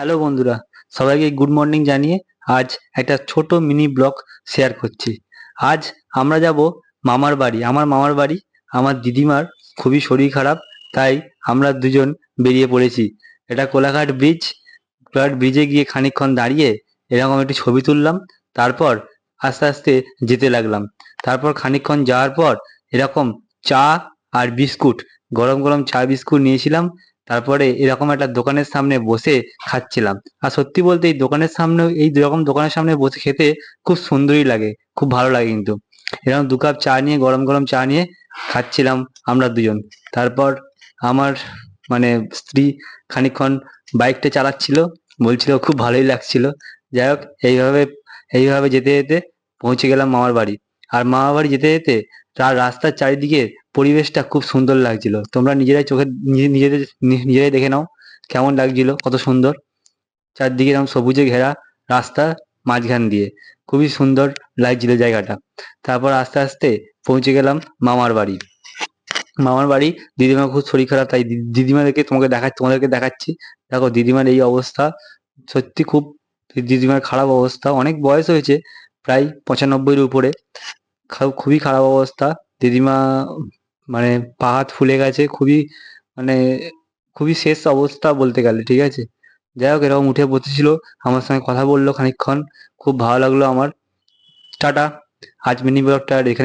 Hello বন্ধুরা, সবাইকে good morning জানিয়ে আজ একটা ছোট মিনি ব্লগ শেয়ার করছি। আজ আমরা যাব মামার বাড়ি। আমার মামার বাড়ি। আমার দিদিমার খুবই শরীর খারাপ, তাই আমরা দুজন বেরিয়ে পড়েছি। এটা কোলাঘাট ব্রিজ। কোলাঘাট ব্রিজে গিয়ে খানিকক্ষণ দাঁড়িয়ে এরকম একটি ছবি তুললাম। তারপর আস্তে আস্তে যেতে লাগলাম। তারপর খানিকক্ষণ যাওয়ার পর এরকম চা আর বিস্কুট, গরম গরম চা বিস্কুট নিয়েছিলাম। তারপরে এরকম একটা দোকানের সামনে বসে খাচ্ছিলাম। আর সত্যি বলতে এই দোকানের সামনে, এই রকম দোকানের সামনে বসে খেতে খুব সুন্দরই লাগে, খুব ভালো লাগে কিন্তু। এরকম 2 কাপ চা নিয়ে, গরম গরম চা নিয়ে খাচ্ছিলাম আমরা দুজন। তারপর আমার মানে স্ত্রী খানিকক্ষণ বাইকটা চালাচ্ছিল, বলছিল খুব ভালোই লাগছিল। যাই হোক, এইভাবে এইভাবে যেতে যেতে পৌঁছে গেলাম মামার বাড়ি। আর মামার বাড়ি যেতে যেতে তার রাস্তার চারিদিকে পরিবেশটা খুব সুন্দর লাগছিল। তোমরা নিজেরাই চোখে নিজেরাই দেখে নাও কেমন লাগছিল, কত সুন্দর। চারদিকে এরকম সবুজে ঘেরা রাস্তা, মাঝখান দিয়ে খুবই সুন্দর লাগছিল জায়গাটা। তারপর আস্তে আস্তে পৌঁছে গেলাম মামার বাড়ি। মামার বাড়ি, দিদিমার খুব শরীর খারাপ, তাই দিদিমাদেরকে তোমাদেরকে দেখাচ্ছি। দেখো দিদিমার এই অবস্থা, সত্যি খুব দিদিমার খারাপ অবস্থা। অনেক বয়স হয়েছে, প্রায় 95-এর উপরে। খুবই খারাপ অবস্থা। দিদিমা মানে পা হাত ফুলে গেছে, খুবই মানে খুবই শেষ অবস্থা বলতে গেলে, ঠিক আছে। যাই হোক, এরকম উঠে বসেছিল, আমার সঙ্গে কথা বললো খানিকক্ষণ, খুব ভালো লাগলো আমার। টাটা। আজ মিনি ব্লগটা আর এখানে